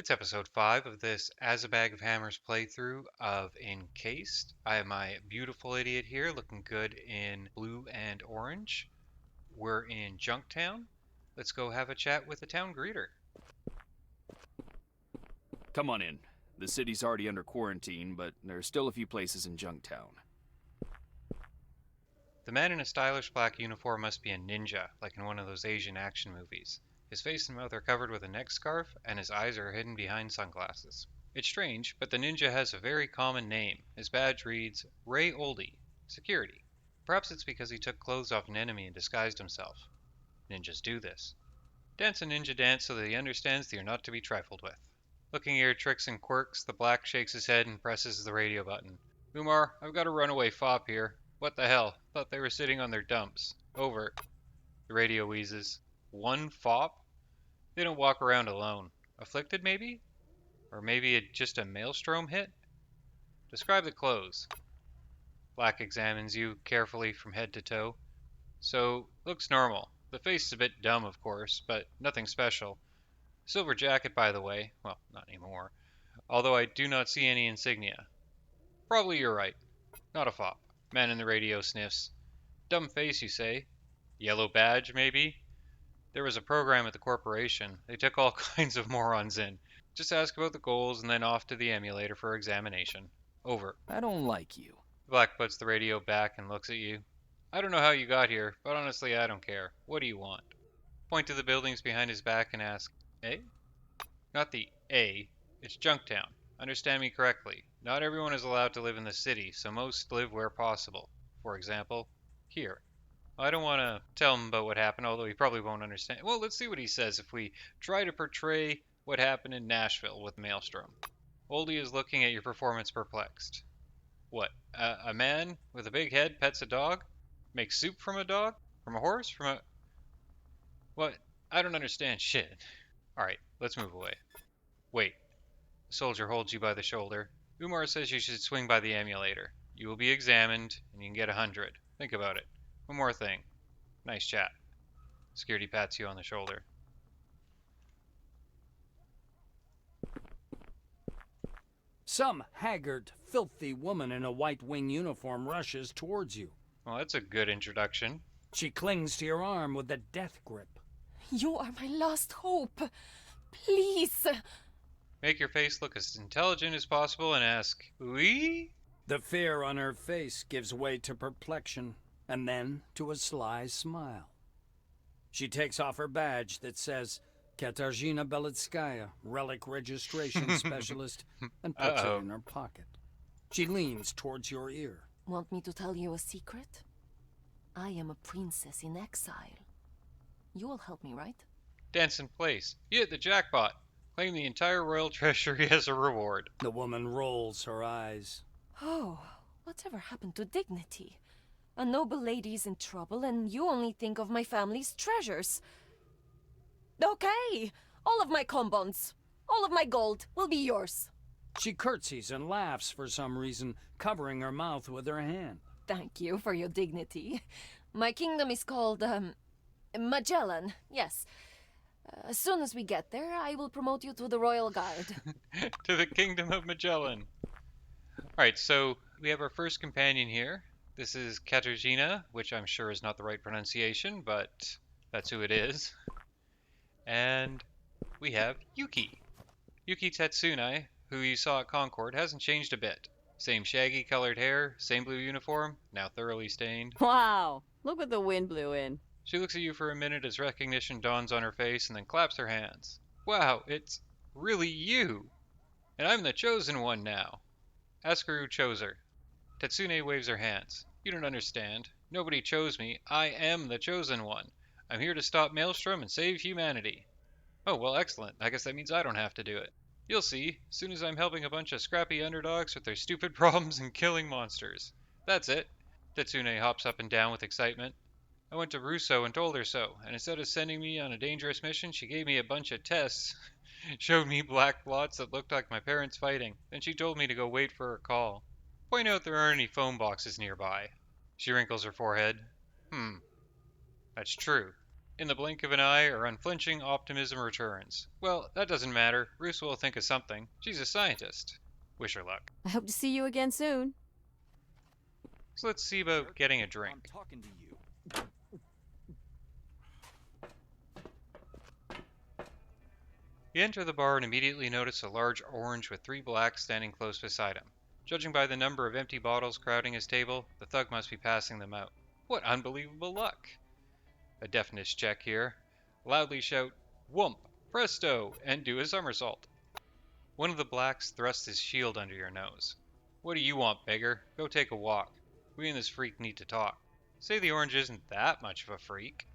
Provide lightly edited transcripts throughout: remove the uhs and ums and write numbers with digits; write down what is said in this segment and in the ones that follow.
It's episode 5 of this As a Bag of Hammers playthrough of Encased. I have my beautiful idiot here looking good in blue and orange. We're in Junktown. Let's go have a chat with the town greeter. Come on in. The city's already under quarantine, but there are still a few places in Junktown. The man in a stylish black uniform must be a ninja, like in one of those Asian action movies. His face and mouth are covered with a neck scarf, and his eyes are hidden behind sunglasses. It's strange, but the ninja has a very common name. His badge reads Ray Oldie, Security. Perhaps it's because he took clothes off an enemy and disguised himself. Ninjas do this. Dance a ninja dance so that he understands that you're not to be trifled with. Looking at your tricks and quirks, the black shakes his head and presses the radio button. Umar, I've got a runaway fop here. What the hell? Thought they were sitting on their dumps. Over. The radio wheezes. One fop? They don't walk around alone. Afflicted, maybe? Or maybe just a maelstrom hit? Describe the clothes. Black examines you carefully from head to toe. So, looks normal. The face is a bit dumb, of course, but nothing special. Silver jacket, by the way. Well, not anymore. Although I do not see any insignia. Probably you're right. Not a fop. Man in the radio sniffs. Dumb face, you say? Yellow badge, maybe? There was a program at the corporation. They took all kinds of morons in. Just ask about the goals and then off to the emulator for examination. Over. I don't like you. The black puts the radio back and looks at you. I don't know how you got here, but honestly I don't care. What do you want? Point to the buildings behind his back and ask, Eh? Not the A. It's Junktown. Understand me correctly. Not everyone is allowed to live in the city, so most live where possible. For example, here. I don't want to tell him about what happened, although he probably won't understand. Well, let's see what he says if we try to portray what happened in Nashville with Maelstrom. Oldie is looking at your performance perplexed. What, a man with a big head pets a dog? Makes soup from a dog? From a horse? From a... What? I don't understand shit. Alright, let's move away. Wait. The soldier holds you by the shoulder. Umar says you should swing by the emulator. You will be examined, and you can get 100. Think about it. One more thing. Nice chat. Security pats you on the shoulder. Some haggard, filthy woman in a white wing uniform rushes towards you. Well, that's a good introduction. She clings to your arm with a death grip. You are my last hope. Please. Make your face look as intelligent as possible and ask, "Oui?" The fear on her face gives way to perplexion, and then to a sly smile. She takes off her badge that says Katarzyna Belitskaya, Relic Registration Specialist, and puts it in her pocket. She leans towards your ear. Want me to tell you a secret? I am a princess in exile. You will help me, right? Dance in place. You hit the jackpot. Claim the entire royal treasury as a reward. The woman rolls her eyes. Oh, whatever happened to dignity? A noble lady is in trouble, and you only think of my family's treasures. Okay, all of my combons, all of my gold will be yours. She curtsies and laughs for some reason, covering her mouth with her hand. Thank you for your dignity. My kingdom is called, Magellan, yes. As soon as we get there, I will promote you to the Royal Guard. To the Kingdom of Magellan. Alright, so we have our first companion here. This is Katarzyna, which I'm sure is not the right pronunciation, but that's who it is. And we have Yuki. Yuki Tetsune, who you saw at Concord, hasn't changed a bit. Same shaggy colored hair, same blue uniform, now thoroughly stained. Wow, look what the wind blew in. She looks at you for a minute as recognition dawns on her face and then claps her hands. Wow, it's really you! And I'm the chosen one now. Ask her who chose her. Tetsune waves her hands. You don't understand. Nobody chose me. I am the chosen one. I'm here to stop Maelstrom and save humanity. Oh, well, excellent. I guess that means I don't have to do it. You'll see, as soon as I'm helping a bunch of scrappy underdogs with their stupid problems and killing monsters. That's it. Tetsune hops up and down with excitement. I went to Russo and told her so, and instead of sending me on a dangerous mission, she gave me a bunch of tests. Showed me black blots that looked like my parents fighting. Then she told me to go wait for her call. Point out there aren't any phone boxes nearby. She wrinkles her forehead. That's true. In the blink of an eye, her unflinching optimism returns. Well, that doesn't matter. Bruce will think of something. She's a scientist. Wish her luck. I hope to see you again soon. So let's see about getting a drink. I'm talking to you. You enter the bar and immediately notice a large orange with 3 blacks standing close beside him. Judging by the number of empty bottles crowding his table, the thug must be passing them out. What unbelievable luck! A deafness check here. Loudly shout, "Whoomp! Presto!" and do a somersault. One of the blacks thrusts his shield under your nose. What do you want, beggar? Go take a walk. We and this freak need to talk. Say the orange isn't that much of a freak.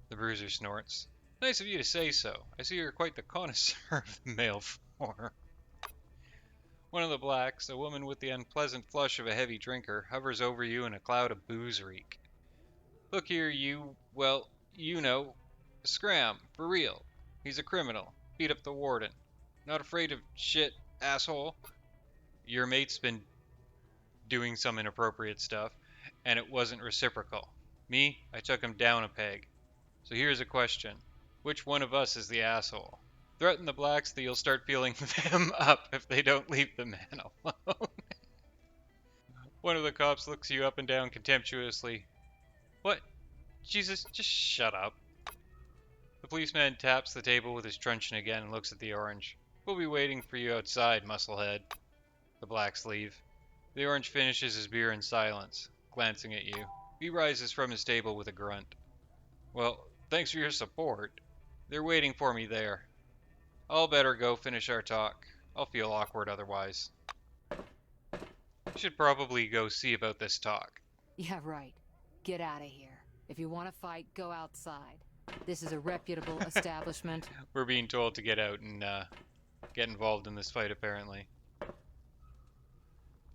The bruiser snorts. Nice of you to say so. I see you're quite the connoisseur of the male form. One of the blacks, a woman with the unpleasant flush of a heavy drinker, hovers over you in a cloud of booze reek. Look here, you, well, you know, scram, for real. He's a criminal. Beat up the warden. Not afraid of shit, asshole. Your mate's been doing some inappropriate stuff, and it wasn't reciprocal. Me, I took him down a peg. So here's a question. Which one of us is the asshole? Threaten the blacks that you'll start feeling them up if they don't leave the man alone. One of the cops looks you up and down contemptuously. What? Jesus, just shut up. The policeman taps the table with his truncheon again and looks at the orange. We'll be waiting for you outside, musclehead. The blacks leave. The orange finishes his beer in silence, glancing at you. He rises from his table with a grunt. Well, thanks for your support. They're waiting for me there. I'll better go finish our talk. I'll feel awkward otherwise. Should probably go see about this talk. Yeah, right. Get out of here. If you want to fight, go outside. This is a reputable establishment. We're being told to get out and get involved in this fight, apparently.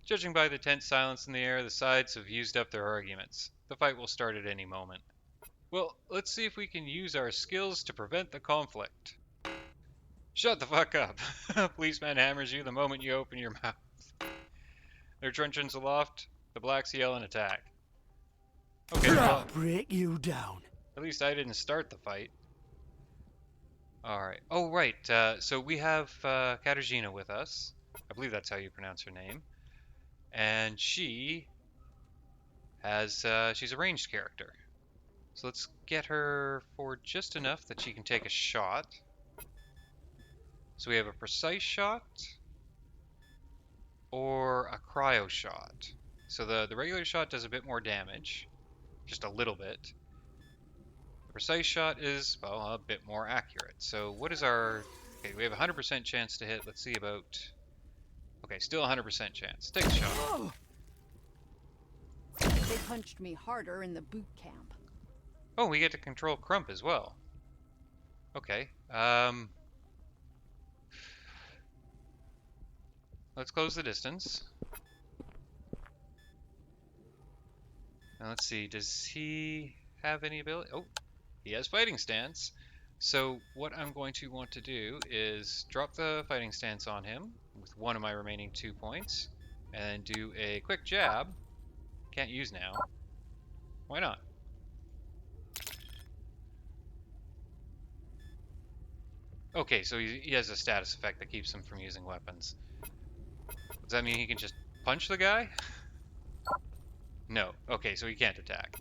Judging by the tense silence in the air, the sides have used up their arguments. The fight will start at any moment. Well, let's see if we can use our skills to prevent the conflict. Shut the fuck up. Policeman hammers you the moment you open your mouth. Their truncheons aloft, the blacks yell and attack. Okay, well, Break you down. at least I didn't start the fight. Alright. Oh, right. So we have Katarzyna with us. I believe that's how you pronounce her name. And she has, she's a ranged character. So let's get her for just enough that she can take a shot. So we have a precise shot or a cryo shot. So the regular shot does a bit more damage, just a little bit. The precise shot is, well, a bit more accurate. So what is our... Okay, we have a 100% chance to hit. Let's see about... Okay, still 100% chance. Take a shot. They punched me harder in the boot camp. Oh, we get to control Crump as well. Okay. Let's close the distance. Now let's see, does he have any ability? Oh, he has fighting stance. So what I'm going to want to do is drop the fighting stance on him with one of my remaining 2 points, and do a quick jab. Can't use now. Why not? Okay, so he has a status effect that keeps him from using weapons. Does that mean he can just punch the guy? No. Okay, so he can't attack.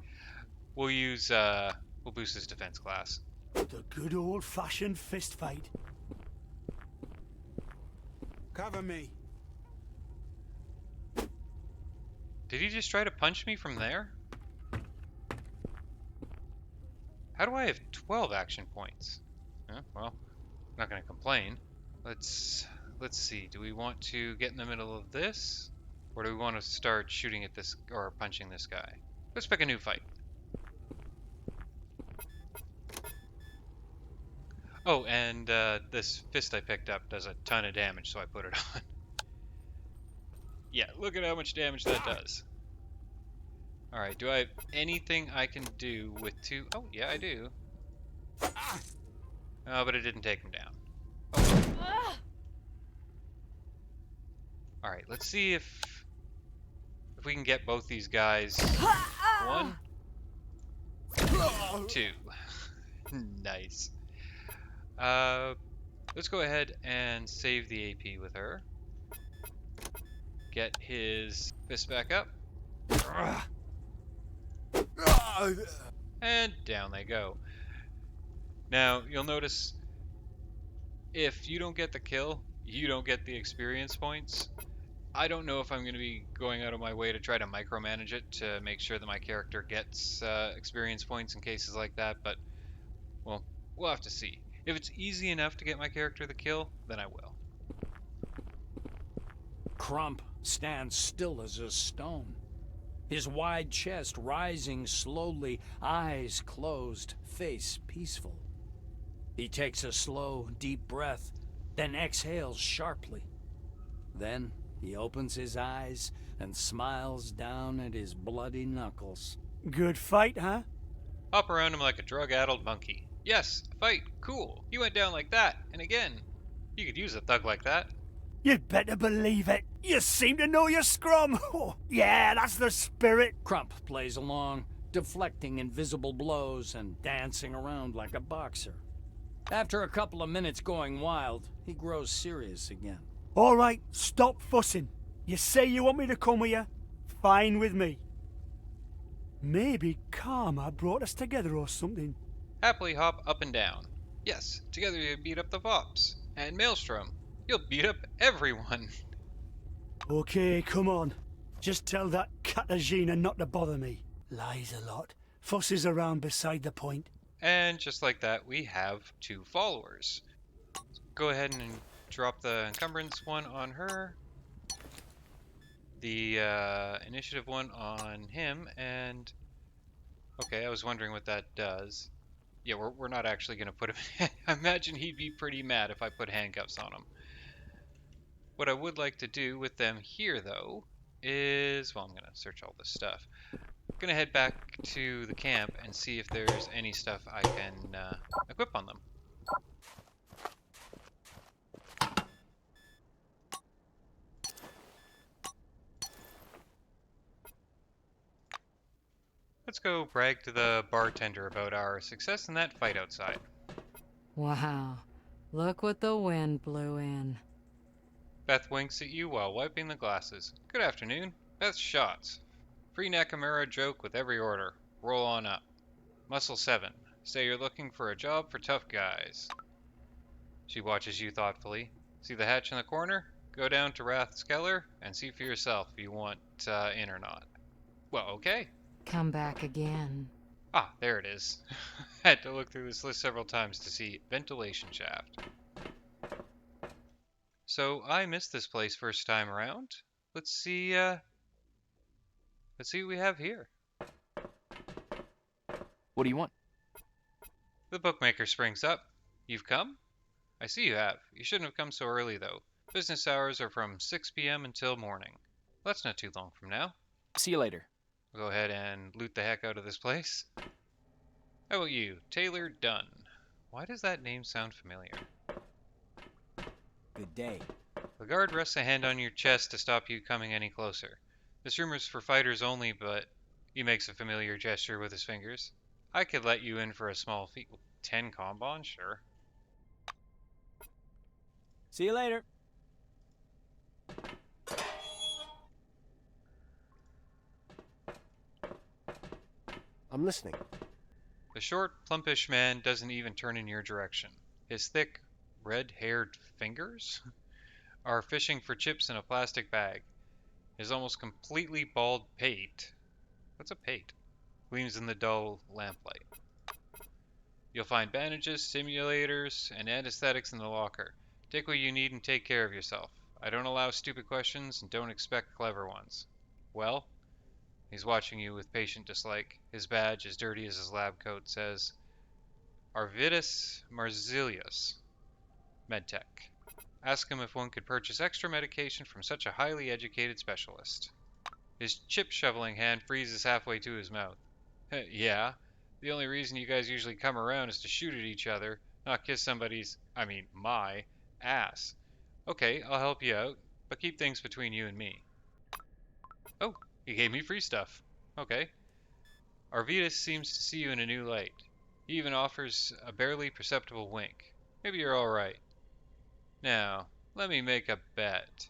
We'll use, we'll boost his defense class. The good old-fashioned fist fight. Cover me. Did he just try to punch me from there? How do I have 12 action points? Well, I'm not going to complain. Let's see. Do we want to get in the middle of this? Or do we want to start shooting at this, or punching this guy? Let's pick a new fight. Oh, and this fist I picked up does a ton of damage, so I put it on. Yeah, look at how much damage that does. Alright, do I have anything I can do with two? Oh, yeah, I do. Oh, but it didn't take him down. Oh. Alright, let's see if we can get both these guys. 1, 2. Nice. Let's go ahead and save the AP with her. Get his fist back up. And down they go. Now, you'll notice if you don't get the kill, you don't get the experience points. I don't know if I'm going to be going out of my way to try to micromanage it to make sure that my character gets experience points in cases like that, but, well, we'll have to see. If it's easy enough to get my character the kill, then I will. Crump stands still as a stone, his wide chest rising slowly, eyes closed, face peaceful. He takes a slow, deep breath, then exhales sharply. Then he opens his eyes and smiles down at his bloody knuckles. Good fight, huh? Hop around him like a drug-addled monkey. Yes, fight, cool. He went down like that, and again. You could use a thug like that. You'd better believe it. You seem to know your scrum. Oh, yeah, that's the spirit. Crump plays along, deflecting invisible blows and dancing around like a boxer. After a couple of minutes going wild, he grows serious again. All right, stop fussing. You say you want me to come with you? Fine with me. Maybe karma brought us together or something. Happily hop up and down. Yes, together you beat up the Vops. And Maelstrom. You'll beat up everyone. Okay, come on. Just tell that Katarzyna not to bother me. Lies a lot. Fusses around beside the point. And just like that, we have 2 followers. Go ahead and drop the encumbrance one on her. The initiative one on him, and... Okay, I was wondering what that does. Yeah, we're not actually going to put him... I imagine he'd be pretty mad if I put handcuffs on him. What I would like to do with them here, though, is... Well, I'm going to search all this stuff. I'm going to head back to the camp and see if there's any stuff I can equip on them. Let's go brag to the bartender about our success in that fight outside. Wow. Look what the wind blew in. Beth winks at you while wiping the glasses. Good afternoon. Beth's shots. Free Nakamura joke with every order. Roll on up. Muscle 7. Say you're looking for a job for tough guys. She watches you thoughtfully. See the hatch in the corner? Go down to Rath's Keller and see for yourself if you want in or not. Well, okay. Come back again. Ah, there it is. Had to look through this list several times to see ventilation shaft. So I missed this place first time around. Let's see what we have here. What do you want? The bookmaker springs up. You've come? I see you have. You shouldn't have come so early though. Business hours are from 6 p.m. until morning. Well, that's not too long from now. See you later. We'll go ahead and loot the heck out of this place. How about you, Taylor Dunn? Why does that name sound familiar? Good day. The guard rests a hand on your chest to stop you coming any closer. This room is for fighters only, but he makes a familiar gesture with his fingers. I could let you in for a small fee. 10 combon, sure. See you later. I'm listening. The short, plumpish man doesn't even turn in your direction. His thick, red-haired fingers are fishing for chips in a plastic bag. His almost completely bald pate, what's a pate, gleams in the dull lamplight. You'll find bandages, simulators, and anesthetics in the locker. Take what you need and take care of yourself. I don't allow stupid questions and don't expect clever ones. Well? He's watching you with patient dislike. His badge, as dirty as his lab coat, says Arvidus Marzilius, MedTech. Ask him if one could purchase extra medication from such a highly educated specialist. His chip-shoveling hand freezes halfway to his mouth. Yeah, the only reason you guys usually come around is to shoot at each other, not kiss somebody's, my, ass. Okay, I'll help you out, but keep things between you and me. Oh, he gave me free stuff. Okay. Arvidas seems to see you in a new light. He even offers a barely perceptible wink. Maybe you're alright. Now, let me make a bet.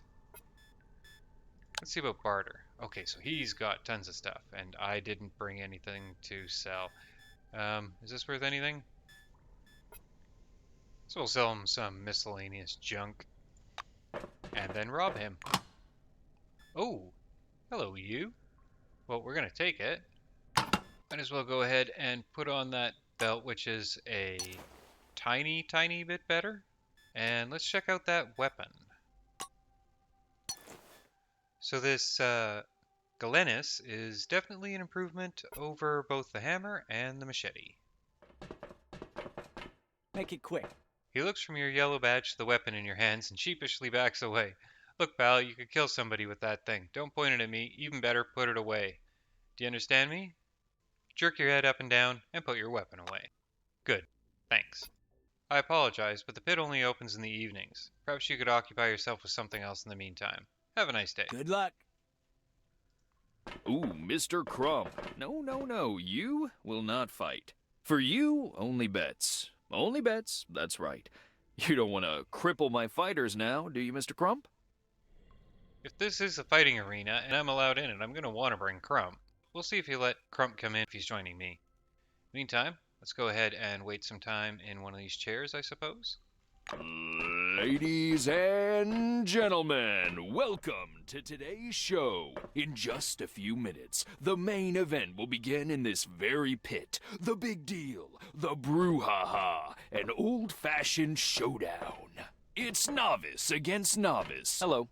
Let's see about barter. Okay, so he's got tons of stuff, and I didn't bring anything to sell. Is this worth anything? So we'll sell him some miscellaneous junk. And then rob him. Oh, hello you. Well, we're gonna take it. Might as well go ahead and put on that belt, which is a tiny bit better. And let's check out that weapon. So this Galenis is definitely an improvement over both the hammer and the machete. Make it quick. He looks from your yellow badge to the weapon in your hands and sheepishly backs away. Look, pal, you could kill somebody with that thing. Don't point it at me. Even better, put it away. Do you understand me? Jerk your head up and down and put your weapon away. Good. Thanks. I apologize, but the pit only opens in the evenings. Perhaps you could occupy yourself with something else in the meantime. Have a nice day. Good luck. Ooh, Mr. Crump. No, you will not fight. For you, only bets. Only bets, that's right. You don't want to cripple my fighters now, do you, Mr. Crump? If this is a fighting arena and I'm allowed in it, I'm going to want to bring Crump. We'll see if he'll let Crump come in if he's joining me. Meantime, let's go ahead and wait some time in one of these chairs, I suppose. Ladies and gentlemen, welcome to today's show. In just a few minutes, the main event will begin in this very pit. The big deal, the brouhaha, an old-fashioned showdown. It's novice against novice. Hello.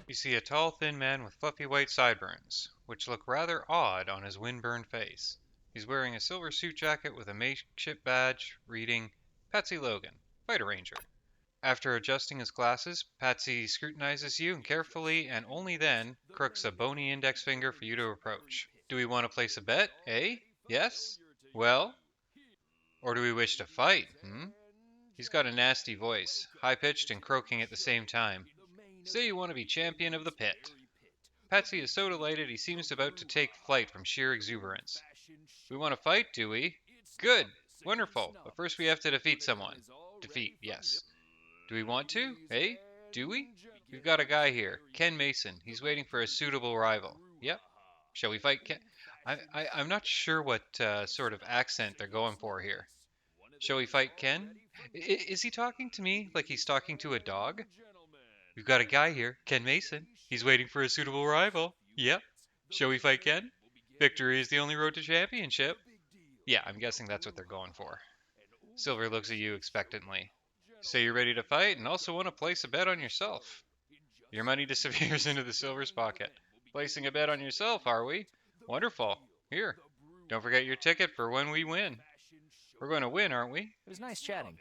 You see a tall, thin man with fluffy white sideburns, which look rather odd on his windburned face. He's wearing a silver suit jacket with a makeshift badge reading Patsy Logan, Fighter Ranger. After adjusting his glasses, Patsy scrutinizes you and carefully and only then crooks a bony index finger for you to approach. Do we want to place a bet, eh? Yes? Well? Or do we wish to fight, He's got a nasty voice, high-pitched and croaking at the same time. Say you want to be champion of the pit. Patsy is so delighted he seems about to take flight from sheer exuberance. We want to fight, do we? Good! Wonderful! But first we have to defeat someone. Defeat, yes. Do we want to? Eh? Do we? We've got a guy here, Ken Mason. He's waiting for a suitable rival. Yep. Shall we fight Ken? I'm not sure what sort of accent they're going for here. Shall we fight Ken? Is he talking to me like he's talking to a dog? We've got a guy here, Ken Mason. He's waiting for a suitable rival. Yep. Shall we fight Ken? Victory is the only road to championship. Yeah, I'm guessing that's what they're going for. Silver looks at you expectantly. Say you're ready to fight and also want to place a bet on yourself. Your money disappears into the Silver's pocket. Placing a bet on yourself, are we? Wonderful. Here. Don't forget your ticket for when we win. We're going to win, aren't we? It was nice chatting.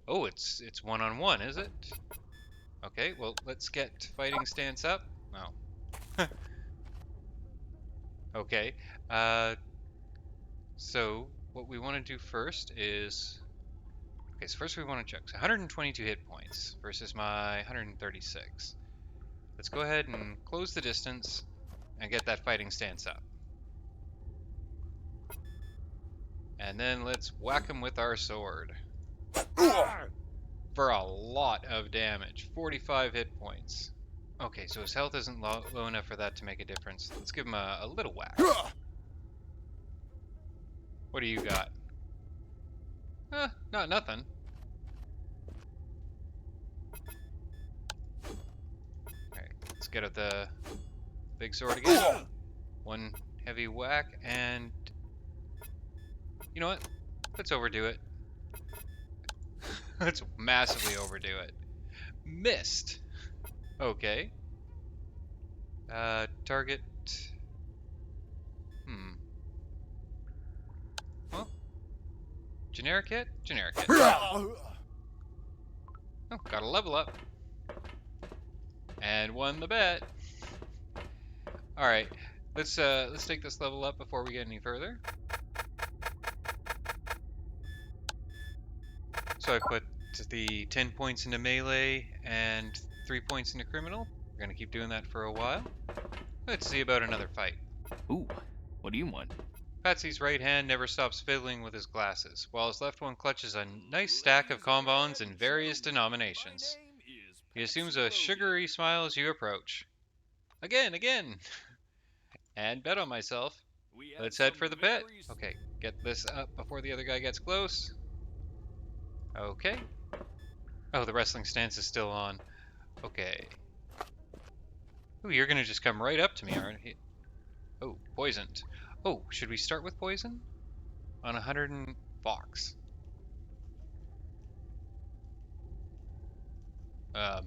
Oh, it's one-on-one, is it? Okay, well, let's get fighting stance up. Oh. Okay. So what we want to do first is... Okay, so first we want to check. So 122 hit points versus my 136. Let's go ahead and close the distance and get that fighting stance up. And then let's whack him with our sword. For a lot of damage. 45 hit points. Okay, so his health isn't low enough for that to make a difference. Let's give him a little whack. What do you got? Not nothing. Alright, let's get at the big sword again. One heavy whack, and... You know what? Let's overdo it. Let's massively overdo it. Missed! Okay. Target... Well... Generic hit? Generic hit. Oh, got a level up. And won the bet. Alright. Let's take this level up before we get any further. So I put the 10 points into melee and 3 points into criminal. We're gonna keep doing that for a while. Let's see about another fight. Ooh, what do you want? Patsy's right hand never stops fiddling with his glasses, while his left one clutches a nice stack of compounds in various denominations. He assumes a sugary smile as you approach. Again! And bet on myself. Let's head for the pit. Okay, get this up before the other guy gets close. Okay. Oh, the wrestling stance is still on. Okay. Ooh, you're gonna just come right up to me, aren't you? Oh, poisoned. Oh, should we start with poison? On 100 and Fox. I'm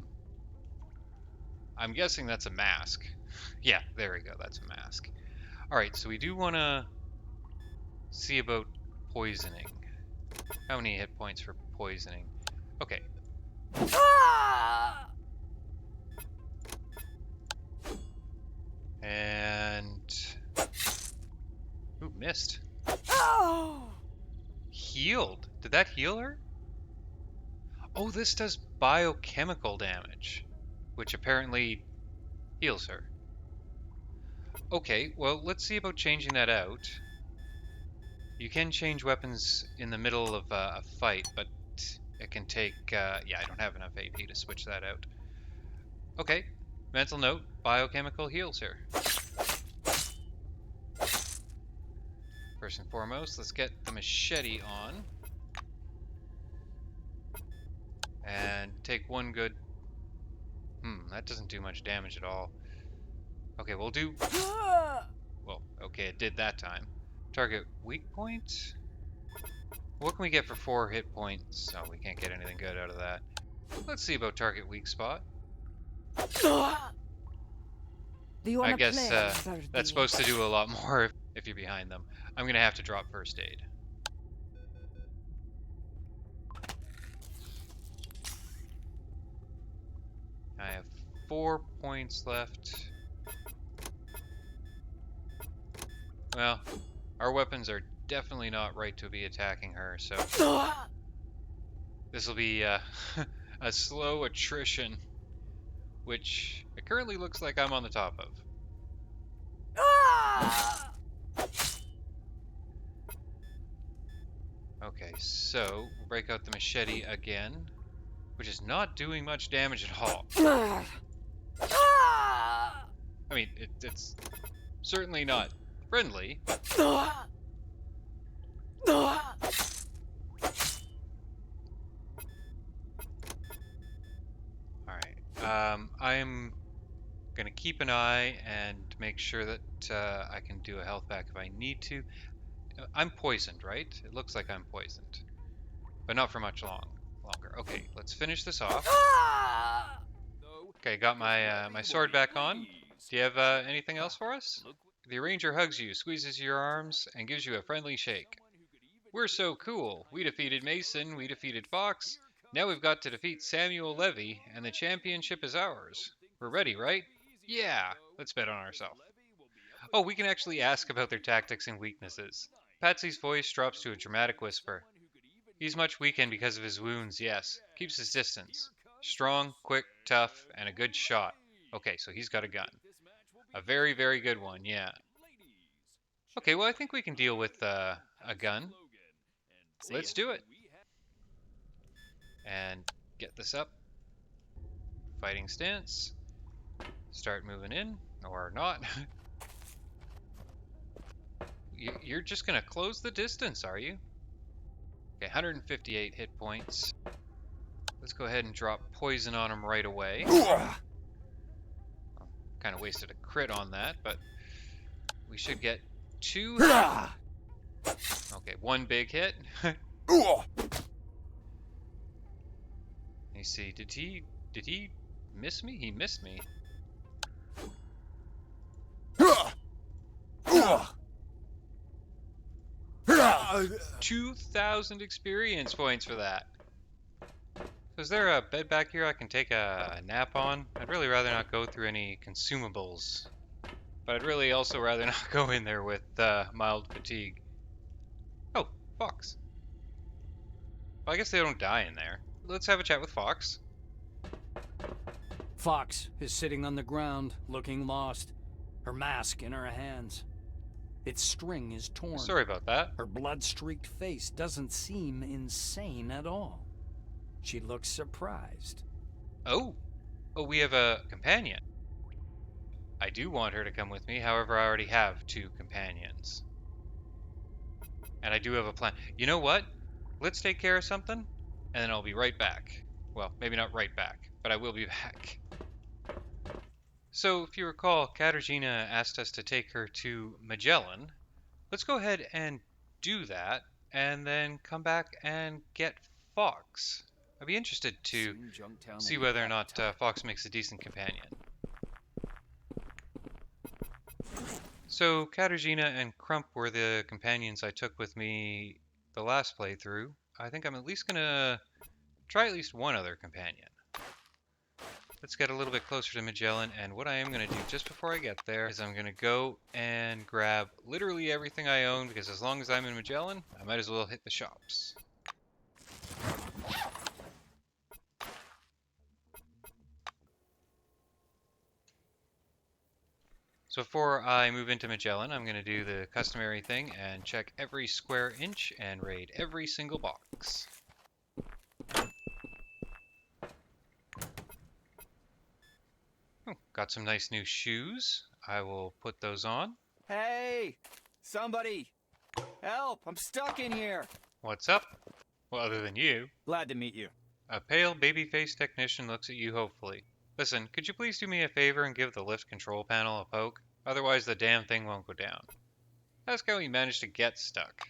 guessing that's a mask. Yeah, there we go, that's a mask. Alright, so we do want to see about poisoning. How many hit points for poisoning? Okay. And... Ooh, missed. Healed. Did that heal her? Oh, this does biochemical damage, which apparently heals her. Okay, well, let's see about changing that out. You can change weapons in the middle of a fight, but it can take... yeah, I don't have enough AP to switch that out. Okay, mental note, biochemical heals her. First and foremost, let's get the machete on. And take one good... that doesn't do much damage at all. Okay, we'll do... Well, okay, it did that time. Target weak point? What can we get for 4 hit points? Oh, we can't get anything good out of that. Let's see about target weak spot. Do you I want to guess play? that's supposed to do a lot more if you're behind them. I'm gonna have to drop first aid. I have 4 points left. Well, our weapons are definitely not right to be attacking her, so this will be a slow attrition, which it currently looks like I'm on the top of. Okay, so we'll break out the machete again, which is not doing much damage at all. I mean, it's certainly not friendly, but... Alright, I'm gonna keep an eye and make sure that I can do a health pack if I need to. I'm poisoned, right? It looks like I'm poisoned. But not for much longer. Okay, let's finish this off. Okay, got my my sword back on. Do you have anything else for us? The arranger hugs you, squeezes your arms, and gives you a friendly shake. We're so cool. We defeated Mason, we defeated Fox. Now we've got to defeat Samuel Levy, and the championship is ours. We're ready, right? Yeah, let's bet on ourselves. Oh, we can actually ask about their tactics and weaknesses. Patsy's voice drops to a dramatic whisper. He's much weakened because of his wounds, yes. Keeps his distance. Strong, quick, tough, and a good shot. Okay, so he's got a gun. A very, very good one, yeah. Okay, well, I think we can deal with a gun. Let's do it. And get this up. Fighting stance. Start moving in, or not. You're just gonna close the distance, are you? Okay, 158 hit points. Let's go ahead and drop poison on him right away. Kind of wasted a crit on that, but we should get 2 hits. Okay, 1 big hit. Let me see, did he miss me? He missed me. 2,000 experience points for that. So is there a bed back here I can take a nap on? I'd really rather not go through any consumables. But I'd really also rather not go in there with mild fatigue. Oh, Fox. Well, I guess they don't die in there. Let's have a chat with Fox. Fox is sitting on the ground, looking lost, her mask in her hands. Its string is torn. Sorry about that. Her blood-streaked face doesn't seem insane at all. She looks surprised. Oh, we have a companion. I do want her to come with me, however, I already have 2 companions. And I do have a plan. You know what? Let's take care of something, and then I'll be right back. Well, maybe not right back, but I will be back. So, if you recall, Katarzyna asked us to take her to Magellan. Let's go ahead and do that, and then come back and get Fox. I'd be interested to Soon Junktown see will be whether or back not top. Fox makes a decent companion. So, Katarzyna and Crump were the companions I took with me the last playthrough. I think I'm at least gonna try at least one other companion. Let's get a little bit closer to Magellan, and what I am going to do just before I get there is I'm going to go and grab literally everything I own, because as long as I'm in Magellan, I might as well hit the shops. So before I move into Magellan, I'm going to do the customary thing and check every square inch and raid every single box. Oh, got some nice new shoes. I will put those on. Hey! Somebody! Help! I'm stuck in here! What's up? Well, other than you. Glad to meet you. A pale, baby-faced technician looks at you hopefully. Listen, could you please do me a favor and give the lift control panel a poke? Otherwise the damn thing won't go down. Ask how he managed to get stuck.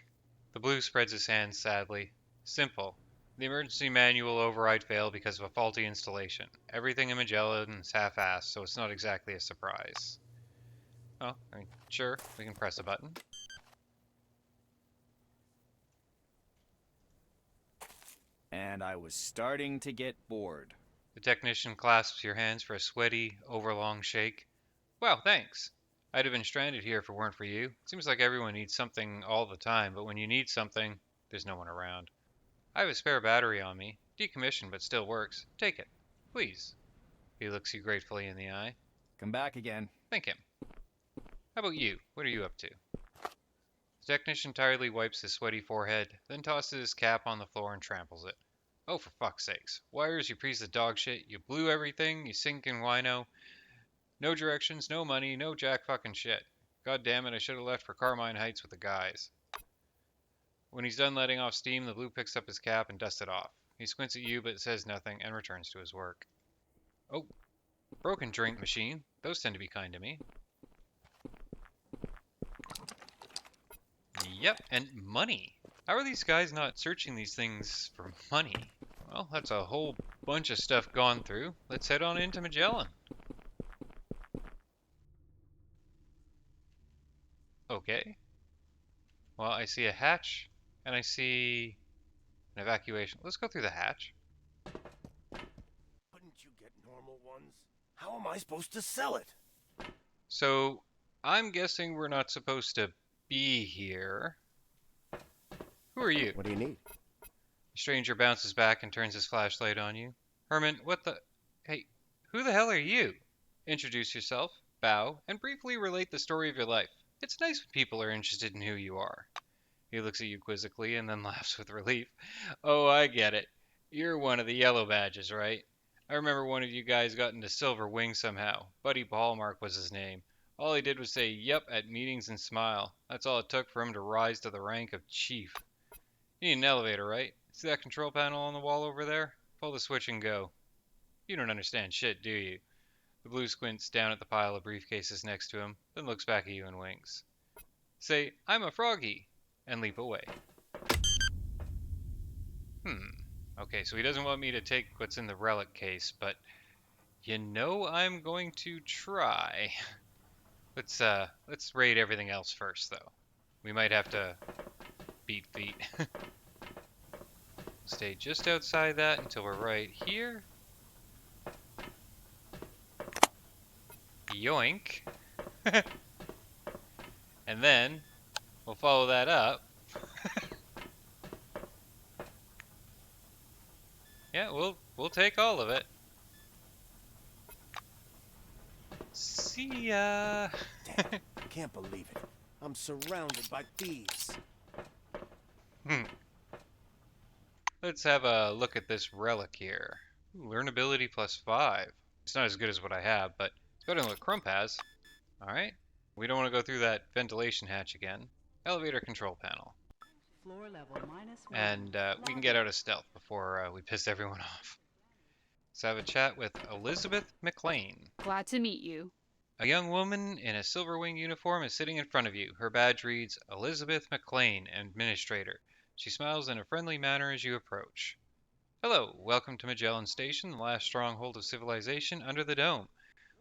The blue spreads his hands sadly. Simple. The emergency manual override failed because of a faulty installation. Everything in Magellan is half-assed, so it's not exactly a surprise. Oh, I mean, sure, we can press a button. And I was starting to get bored. The technician clasps your hands for a sweaty, overlong shake. Well, thanks. I'd have been stranded here if it weren't for you. Seems like everyone needs something all the time, but when you need something, there's no one around. I have a spare battery on me. Decommissioned, but still works. Take it. Please. He looks you gratefully in the eye. Come back again. Thank him. How about you? What are you up to? The technician tiredly wipes his sweaty forehead, then tosses his cap on the floor and tramples it. Oh, for fuck's sakes. Wires, you piece of dog shit. You blew everything, you sinking wino. No directions, no money, no jack fucking shit. God damn it, I should have left for Carmine Heights with the guys. When he's done letting off steam, the blue picks up his cap and dusts it off. He squints at you but says nothing and returns to his work. Oh, broken drink machine. Those tend to be kind to me. Yep, and money. How are these guys not searching these things for money? Well, that's a whole bunch of stuff gone through. Let's head on into Magellan. Okay. Well, I see a hatch, and I see an evacuation. Let's go through the hatch. Couldn't you get normal ones? How am I supposed to sell it? So, I'm guessing we're not supposed to be here. Who are you? What do you need? The stranger bounces back and turns his flashlight on you. Herman, what the... Hey, who the hell are you? Introduce yourself, bow, and briefly relate the story of your life. It's nice when people are interested in who you are. He looks at you quizzically and then laughs with relief. Oh, I get it. You're one of the yellow badges, right? I remember one of you guys got into Silver Wing somehow. Buddy Ballmark was his name. All he did was say yup at meetings and smile. That's all it took for him to rise to the rank of chief. You need an elevator, right? See that control panel on the wall over there? Pull the switch and go. You don't understand shit, do you? The blue squints down at the pile of briefcases next to him, then looks back at you and winks. Say, I'm a froggy, and leap away. Okay, so he doesn't want me to take what's in the relic case, but you know I'm going to try. Let's raid everything else first, though. We might have to beat feet. Stay just outside that until we're right here. Yoink. And then we'll follow that up. Yeah, we'll take all of it. See ya. Damn, I can't believe it. I'm surrounded by thieves. Hmm. Let's have a look at this relic here. Ooh, learn ability +5. It's not as good as what I have, but it's better than what Crump has. Alright. We don't want to go through that ventilation hatch again. Elevator control panel. Floor level -1. And we can get out of stealth before we piss everyone off. Let's have a chat with Elizabeth McLean. Glad to meet you. A young woman in a silver wing uniform is sitting in front of you. Her badge reads Elizabeth McLean, Administrator. She smiles in a friendly manner as you approach. Hello, welcome to Magellan Station, the last stronghold of civilization under the dome.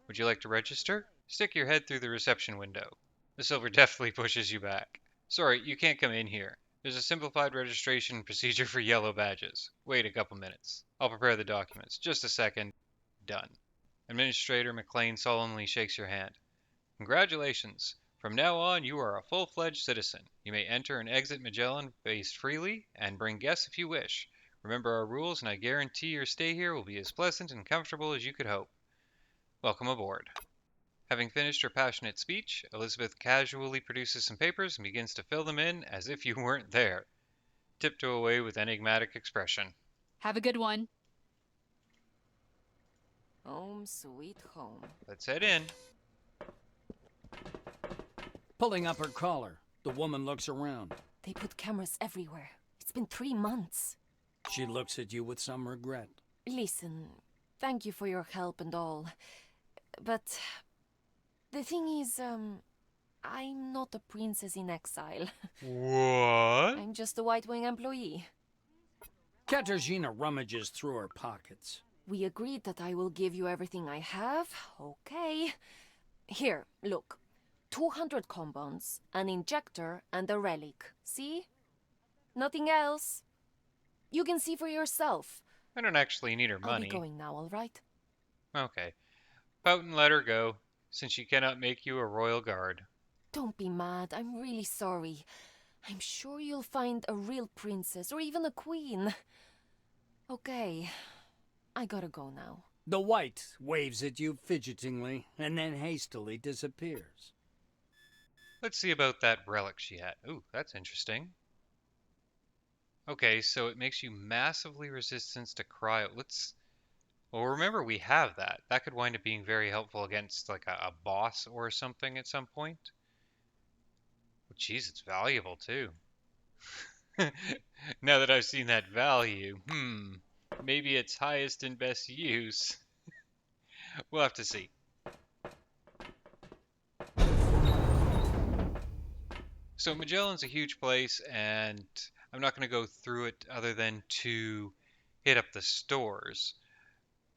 Would you like to register? Stick your head through the reception window. The silver deftly pushes you back. Sorry, you can't come in here. There's a simplified registration procedure for yellow badges. Wait a couple minutes. I'll prepare the documents. Just a second. Done. Administrator McLean solemnly shakes your hand. Congratulations. From now on, you are a full-fledged citizen. You may enter and exit Magellan based freely, and bring guests if you wish. Remember our rules, and I guarantee your stay here will be as pleasant and comfortable as you could hope. Welcome aboard. Having finished her passionate speech, Elizabeth casually produces some papers and begins to fill them in as if you weren't there. Tiptoe away with enigmatic expression. Have a good one. Home sweet home. Let's head in. Pulling up her collar, the woman looks around. They put cameras everywhere. It's been 3 months. She looks at you with some regret. Listen, thank you for your help and all. But the thing is, I'm not a princess in exile. What? I'm just a White Wing employee. Katarzyna rummages through her pockets. We agreed that I will give you everything I have. Okay. Here, look. 200 compounds, an injector, and a relic. See? Nothing else. You can see for yourself. I don't actually need her I'll money. be going now, all right? Okay. Pout and let her go, since she cannot make you a royal guard. Don't be mad. I'm really sorry. I'm sure you'll find a real princess, or even a queen. Okay. I gotta go now. The white waves at you fidgetingly and then hastily disappears. Let's see about that relic she had. Ooh, that's interesting. Okay, so it makes you massively resistant to cryo. Well, remember we have that. That could wind up being very helpful against like a boss or something at some point. Well, geez, it's valuable too. Now that I've seen that value, maybe its highest and best use. We'll have to see. So Magellan's a huge place, and I'm not going to go through it other than to hit up the stores.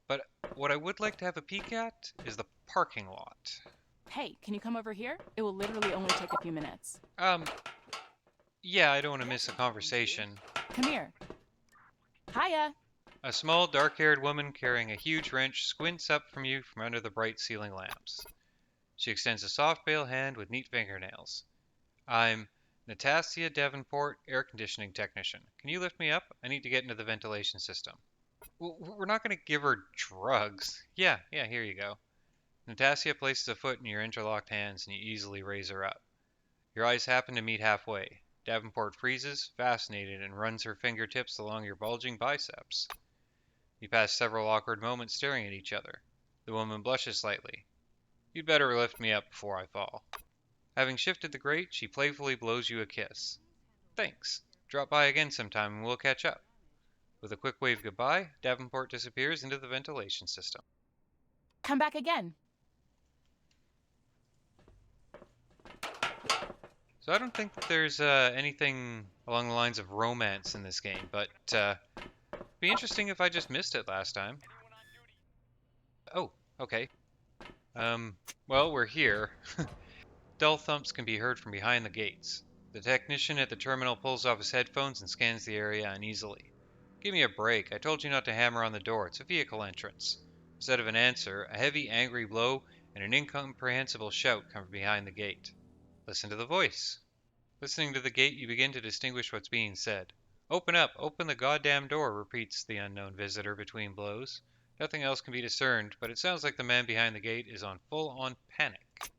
But what I would like to have a peek at is the parking lot. Hey, can you come over here? It will literally only take a few minutes. Yeah, I don't want to miss a conversation. Come here. Hiya! A small, dark-haired woman carrying a huge wrench squints up from you from under the bright ceiling lamps. She extends a soft pale hand with neat fingernails. I'm Natasha Davenport, air conditioning technician. Can you lift me up? I need to get into the ventilation system. Well, we're not going to give her drugs. Yeah, here you go. Natasha places a foot in your interlocked hands and you easily raise her up. Your eyes happen to meet halfway. Davenport freezes, fascinated, and runs her fingertips along your bulging biceps. You pass several awkward moments staring at each other. The woman blushes slightly. You'd better lift me up before I fall. Having shifted the grate, she playfully blows you a kiss. Thanks. Drop by again sometime and we'll catch up. With a quick wave goodbye, Davenport disappears into the ventilation system. Come back again. So I don't think that there's anything along the lines of romance in this game, but it'd be interesting if I just missed it last time. Oh, okay. Well, we're here. Dull thumps can be heard from behind the gates. The technician at the terminal pulls off his headphones and scans the area uneasily. Give me a break. I told you not to hammer on the door. It's a vehicle entrance. Instead of an answer, a heavy, angry blow and an incomprehensible shout come from behind the gate. Listen to the voice. Listening to the gate, you begin to distinguish what's being said. Open up! Open the goddamn door, repeats the unknown visitor between blows. Nothing else can be discerned, but it sounds like the man behind the gate is on full-on panic.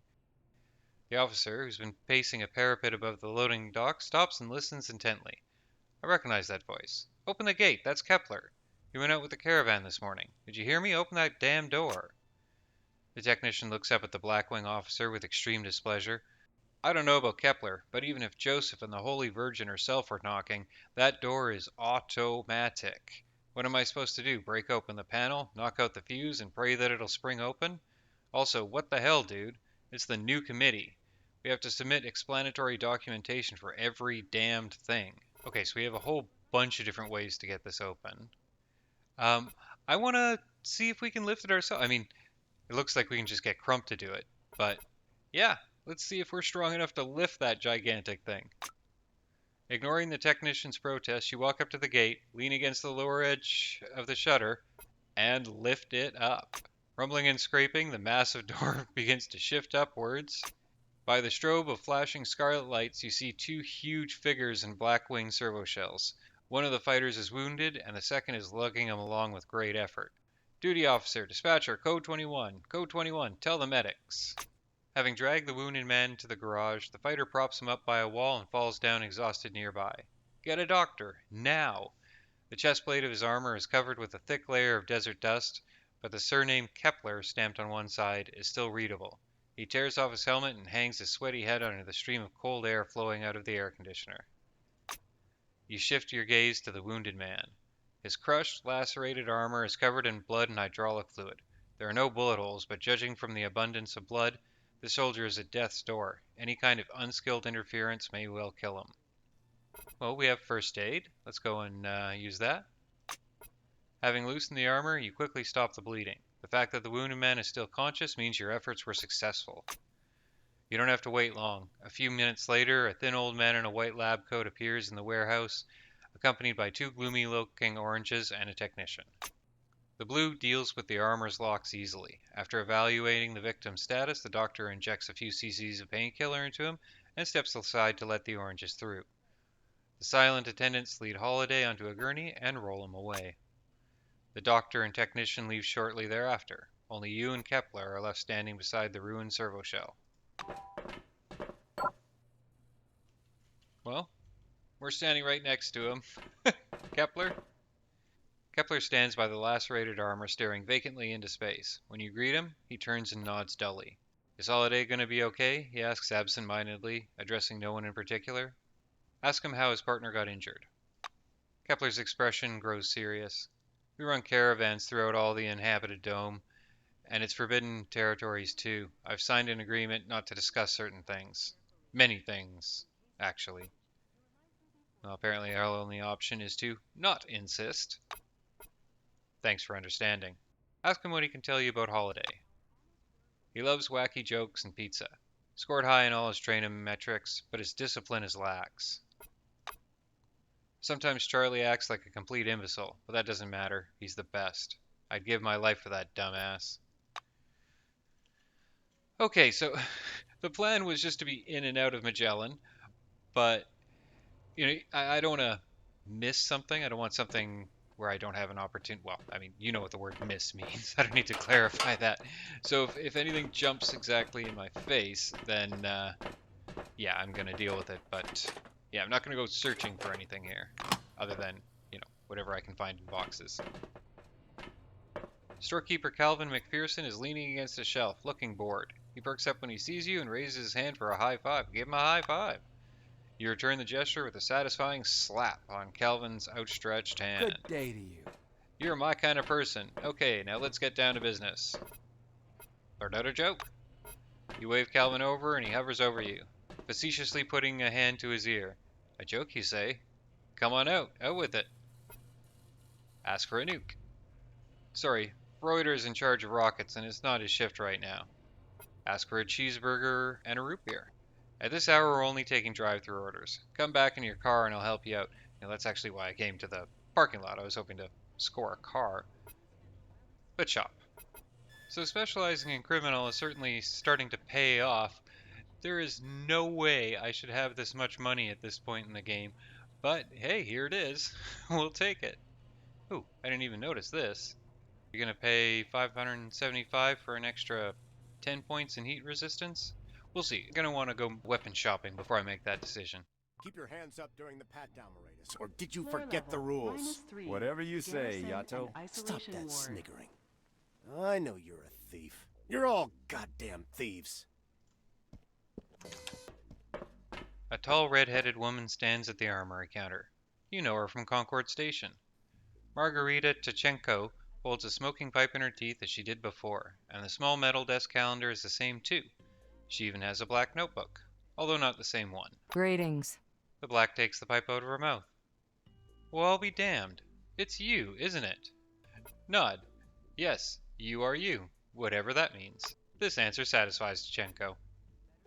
The officer, who's been pacing a parapet above the loading dock, stops and listens intently. I recognize that voice. Open the gate, that's Kepler. He went out with the caravan this morning. Did you hear me? Open that damn door. The technician looks up at the Blackwing officer with extreme displeasure. I don't know about Kepler, but even if Joseph and the Holy Virgin herself were knocking, that door is automatic. What am I supposed to do? Break open the panel, knock out the fuse, and pray that it'll spring open? Also, what the hell, dude? It's the new committee. We have to submit explanatory documentation for every damned thing. Okay, so we have a whole bunch of different ways to get this open. I want to see if we can lift it ourselves. I mean, it looks like we can just get Crump to do it, but yeah, let's see if we're strong enough to lift that gigantic thing. Ignoring the technician's protest, you walk up to the gate, lean against the lower edge of the shutter, and lift it up. Rumbling and scraping, the massive door begins to shift upwards. By the strobe of flashing scarlet lights, you see two huge figures in Blackwing servo shells. One of the fighters is wounded, and the second is lugging him along with great effort. Duty officer, dispatcher, code 21. Code 21, tell the medics. Having dragged the wounded man to the garage, the fighter props him up by a wall and falls down exhausted nearby. Get a doctor, now! The chest plate of his armor is covered with a thick layer of desert dust, but the surname Kepler, stamped on one side, is still readable. He tears off his helmet and hangs his sweaty head under the stream of cold air flowing out of the air conditioner. You shift your gaze to the wounded man. His crushed, lacerated armor is covered in blood and hydraulic fluid. There are no bullet holes, but judging from the abundance of blood, the soldier is at death's door. Any kind of unskilled interference may well kill him. Well, we have first aid. Let's go and use that. Having loosened the armor, you quickly stop the bleeding. The fact that the wounded man is still conscious means your efforts were successful. You don't have to wait long. A few minutes later, a thin old man in a white lab coat appears in the warehouse, accompanied by two gloomy-looking oranges and a technician. The blue deals with the armor's locks easily. After evaluating the victim's status, the doctor injects a few cc's of painkiller into him and steps aside to let the oranges through. The silent attendants lead Holiday onto a gurney and roll him away. The doctor and technician leave shortly thereafter. Only you and Kepler are left standing beside the ruined servo shell. Well, we're standing right next to him. Kepler? Kepler stands by the lacerated armor, staring vacantly into space. When you greet him, he turns and nods dully. Is Holiday going to be okay? He asks absent-mindedly, addressing no one in particular. Ask him how his partner got injured. Kepler's expression grows serious. We run caravans throughout all the inhabited dome, and its forbidden territories too. I've signed an agreement not to discuss certain things. Many things, actually. Well, apparently our only option is to not insist. Thanks for understanding. Ask him what he can tell you about Holiday. He loves wacky jokes and pizza. Scored high in all his training metrics, but his discipline is lax. Sometimes Charlie acts like a complete imbecile, but that doesn't matter. He's the best. I'd give my life for that dumbass. Okay, so the plan was just to be in and out of Magellan, but I don't want to miss something. I don't want something where I don't have an opportunity. Well, I mean, you know what the word miss means. I don't need to clarify that. So if anything jumps exactly in my face, then yeah, I'm gonna deal with it. But yeah, I'm not gonna go searching for anything here, other than whatever I can find in boxes. Storekeeper Calvin McPherson is leaning against a shelf, looking bored. He perks up when he sees you and raises his hand for a high five. Give him a high five. You return the gesture with a satisfying slap on Calvin's outstretched hand. Good day to you. You're my kind of person. Okay, now let's get down to business. Start out a joke. You wave Calvin over and he hovers over you, facetiously putting a hand to his ear. A joke, you say? Come on out with it. Ask for a nuke. Sorry, Reuter's in charge of rockets and it's not his shift right now. Ask for a cheeseburger and a root beer. At this hour, we're only taking drive-through orders. Come back in your car and I'll help you out. That's actually why I came to the parking lot. I was hoping to score a car. But shop. So specializing in criminal is certainly starting to pay off. There is no way I should have this much money at this point in the game. But hey, here it is. We'll take it. Ooh, I didn't even notice this. You're going to pay $575 for an extra 10 points in heat resistance? We'll see. I'm gonna want to go weapon shopping before I make that decision. Keep your hands up during the pat-down, Moratus, or did you Floor forget the level, rules? -3. Whatever you say, Garrison Yato. and Stop isolation that ward. sniggering. I know you're a thief. You're all goddamn thieves. A tall, red-headed woman stands at the armory counter. You know her from Concord Station. Margarita Tachenko holds a smoking pipe in her teeth as she did before, and the small metal desk calendar is the same too. She even has a black notebook, although not the same one. Greetings. The black takes the pipe out of her mouth. Well, I'll be damned. It's you, isn't it? Nod. Yes, you are you, whatever that means. This answer satisfies Tachenko.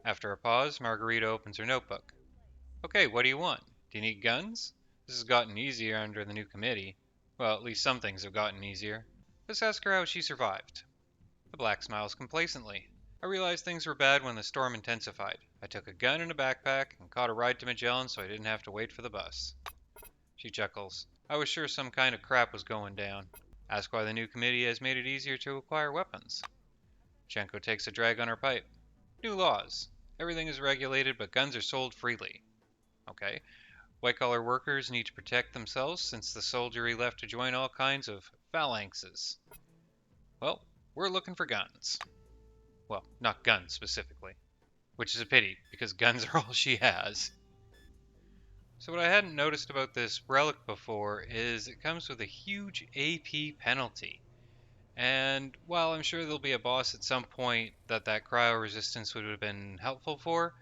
After a pause, Margarita opens her notebook. Okay, what do you want? Do you need guns? This has gotten easier under the new committee. Well, at least some things have gotten easier. Let's ask her how she survived. The black smiles complacently. I realized things were bad when the storm intensified. I took a gun and a backpack and caught a ride to Magellan so I didn't have to wait for the bus. She chuckles. I was sure some kind of crap was going down. Ask why the new committee has made it easier to acquire weapons. Chenko takes a drag on her pipe. New laws. Everything is regulated, but guns are sold freely. Okay. White-collar workers need to protect themselves since the soldiery left to join all kinds of phalanxes. Well, we're looking for guns. Well, not guns specifically. Which is a pity, because guns are all she has. So what I hadn't noticed about this relic before is it comes with a huge AP penalty. And while I'm sure there'll be a boss at some point that cryo resistance would have been helpful for,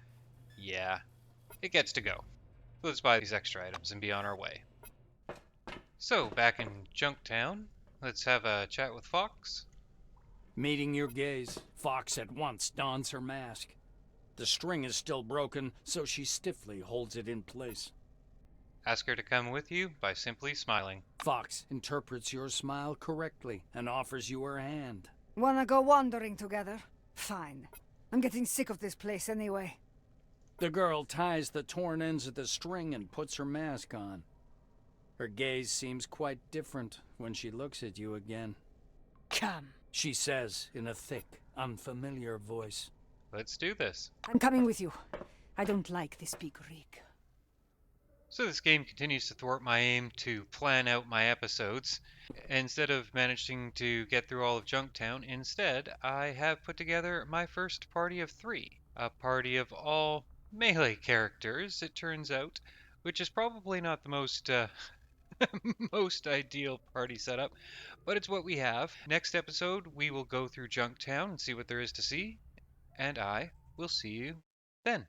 yeah, it gets to go. Let's buy these extra items and be on our way. So, back in Junktown, let's have a chat with Fox. Meeting your gaze, Fox at once dons her mask. The string is still broken, so she stiffly holds it in place. Ask her to come with you by simply smiling. Fox interprets your smile correctly and offers you her hand. Wanna go wandering together? Fine. I'm getting sick of this place anyway. The girl ties the torn ends of the string and puts her mask on. Her gaze seems quite different when she looks at you again. Come, she says in a thick, unfamiliar voice. Let's do this. I'm coming with you. I don't like this big rig. So this game continues to thwart my aim to plan out my episodes. Instead of managing to get through all of Junktown, instead I have put together my first party of 3. A party of all melee characters, it turns out, which is probably not the most most ideal party setup, but it's what we have. Next episode, we will go through Junktown and see what there is to see, and I will see you then.